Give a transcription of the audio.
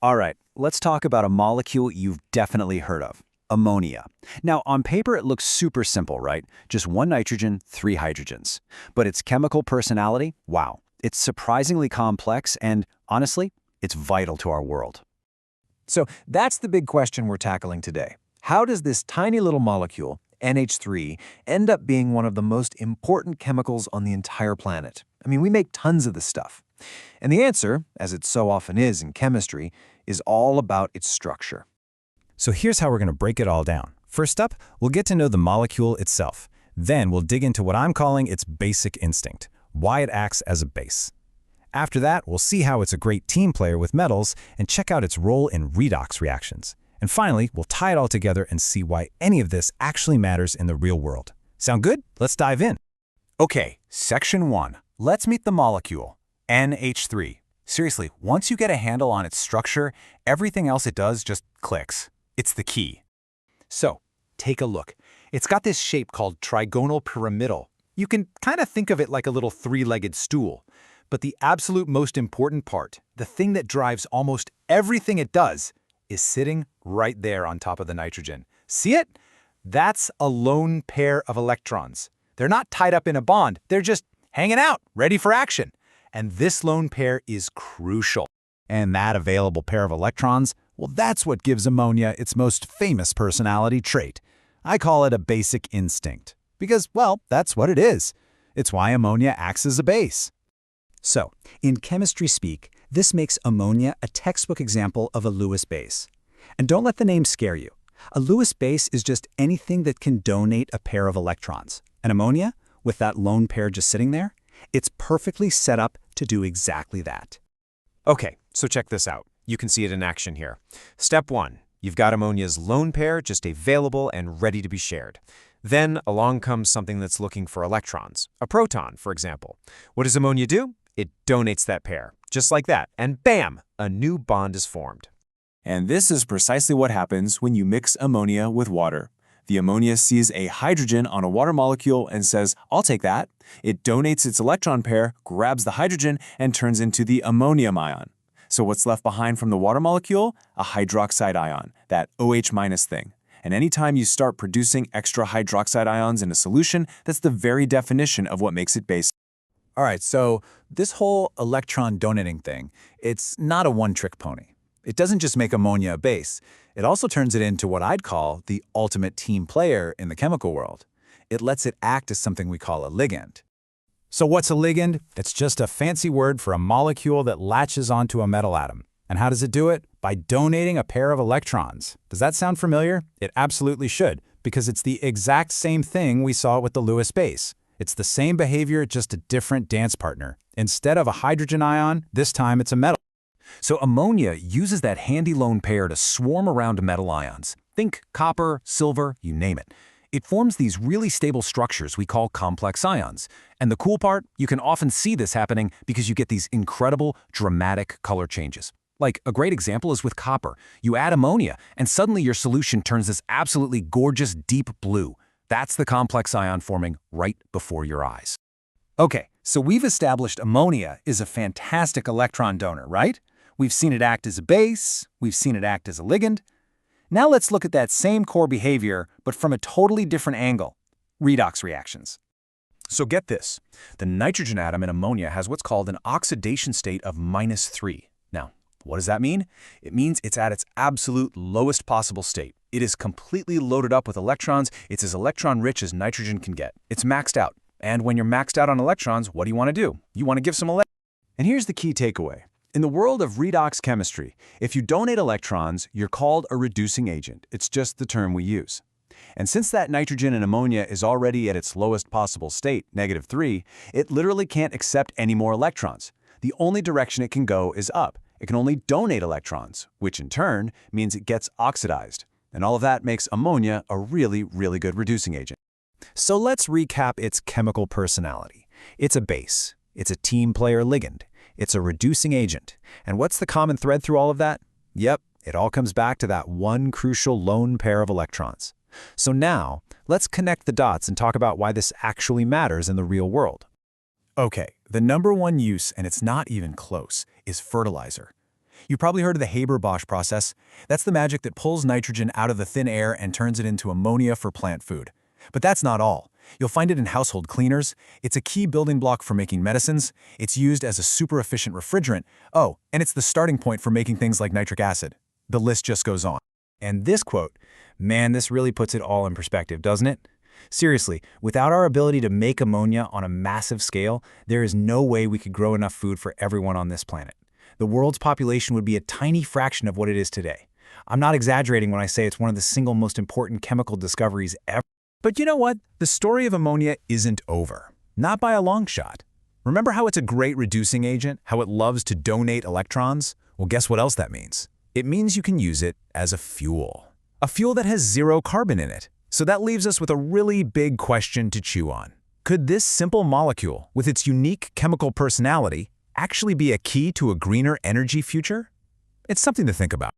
All right, let's talk about a molecule you've definitely heard of, ammonia. Now, on paper, it looks super simple, right? Just one nitrogen, three hydrogens. But its chemical personality, wow, it's surprisingly complex and, honestly, it's vital to our world. So that's the big question we're tackling today. How does this tiny little molecule, NH3, end up being one of the most important chemicals on the entire planet? I mean, we make tons of this stuff. And the answer, as it so often is in chemistry, is all about its structure. So here's how we're going to break it all down. First up, we'll get to know the molecule itself. Then we'll dig into what I'm calling its basic instinct, why it acts as a base. After that, we'll see how it's a great team player with metals and check out its role in redox reactions. And finally, we'll tie it all together and see why any of this actually matters in the real world. Sound good? Let's dive in. Okay, Section 1. Let's meet the molecule, NH3. Seriously, once you get a handle on its structure, everything else it does just clicks. It's the key. So, take a look. It's got this shape called trigonal pyramidal. You can kind of think of it like a little three-legged stool. But the absolute most important part, the thing that drives almost everything it does, is sitting right there on top of the nitrogen. See it? That's a lone pair of electrons. They're not tied up in a bond. They're just hanging out, ready for action. And this lone pair is crucial. And that available pair of electrons, well, that's what gives ammonia its most famous personality trait. I call it a basic instinct. Because, well, that's what it is. It's why ammonia acts as a base. So, in chemistry speak, this makes ammonia a textbook example of a Lewis base. And don't let the name scare you. A Lewis base is just anything that can donate a pair of electrons. And ammonia, with that lone pair just sitting there, it's perfectly set up to do exactly that. Okay, so check this out. You can see it in action here. Step 1. You've got ammonia's lone pair just available and ready to be shared. Then along comes something that's looking for electrons, a proton, for example. What does ammonia do? It donates that pair, just like that, and bam, a new bond is formed. And this is precisely what happens when you mix ammonia with water. The ammonia sees a hydrogen on a water molecule and says, "I'll take that." It donates its electron pair, grabs the hydrogen, and turns into the ammonium ion. So what's left behind from the water molecule? A hydroxide ion, that OH- thing. And anytime you start producing extra hydroxide ions in a solution, that's the very definition of what makes it base. All right, so this whole electron donating thing, it's not a one-trick pony. It doesn't just make ammonia a base. It also turns it into what I'd call the ultimate team player in the chemical world. It lets it act as something we call a ligand. So what's a ligand? It's just a fancy word for a molecule that latches onto a metal atom. And how does it do it? By donating a pair of electrons. Does that sound familiar? It absolutely should, because it's the exact same thing we saw with the Lewis base. It's the same behavior, just a different dance partner. Instead of a hydrogen ion, this time it's a metal. So ammonia uses that handy lone pair to swarm around metal ions. Think copper, silver, you name it. It forms these really stable structures we call complex ions. And the cool part, you can often see this happening because you get these incredible, dramatic color changes. Like a great example is with copper. You add ammonia, and suddenly your solution turns this absolutely gorgeous deep blue. That's the complex ion forming right before your eyes. Okay, so we've established ammonia is a fantastic electron donor, right? We've seen it act as a base, we've seen it act as a ligand. Now let's look at that same core behavior, but from a totally different angle, redox reactions. So get this, the nitrogen atom in ammonia has what's called an oxidation state of -3. Now, what does that mean? It means it's at its absolute lowest possible state. It is completely loaded up with electrons. It's as electron-rich as nitrogen can get. It's maxed out. And when you're maxed out on electrons, what do you want to do? You want to give some electrons. And here's the key takeaway. In the world of redox chemistry, if you donate electrons, you're called a reducing agent. It's just the term we use. And since that nitrogen in ammonia is already at its lowest possible state, -3, it literally can't accept any more electrons. The only direction it can go is up. It can only donate electrons, which in turn means it gets oxidized. And all of that makes ammonia a really, really good reducing agent. So let's recap its chemical personality. It's a base. It's a team player ligand. It's a reducing agent. And what's the common thread through all of that? Yep, it all comes back to that one crucial lone pair of electrons. So now, let's connect the dots and talk about why this actually matters in the real world. Okay, the #1 use, and it's not even close, is fertilizer. You've probably heard of the Haber-Bosch process. That's the magic that pulls nitrogen out of the thin air and turns it into ammonia for plant food. But that's not all. You'll find it in household cleaners. It's a key building block for making medicines. It's used as a super efficient refrigerant. Oh, and it's the starting point for making things like nitric acid. The list just goes on. And this quote, man, this really puts it all in perspective, doesn't it? Seriously, without our ability to make ammonia on a massive scale, there is no way we could grow enough food for everyone on this planet. The world's population would be a tiny fraction of what it is today. I'm not exaggerating when I say it's one of the single most important chemical discoveries ever. But you know what? The story of ammonia isn't over. Not by a long shot. Remember how it's a great reducing agent? How it loves to donate electrons? Well, guess what else that means? It means you can use it as a fuel. A fuel that has zero carbon in it. So that leaves us with a really big question to chew on. Could this simple molecule, with its unique chemical personality, actually be a key to a greener energy future? It's something to think about.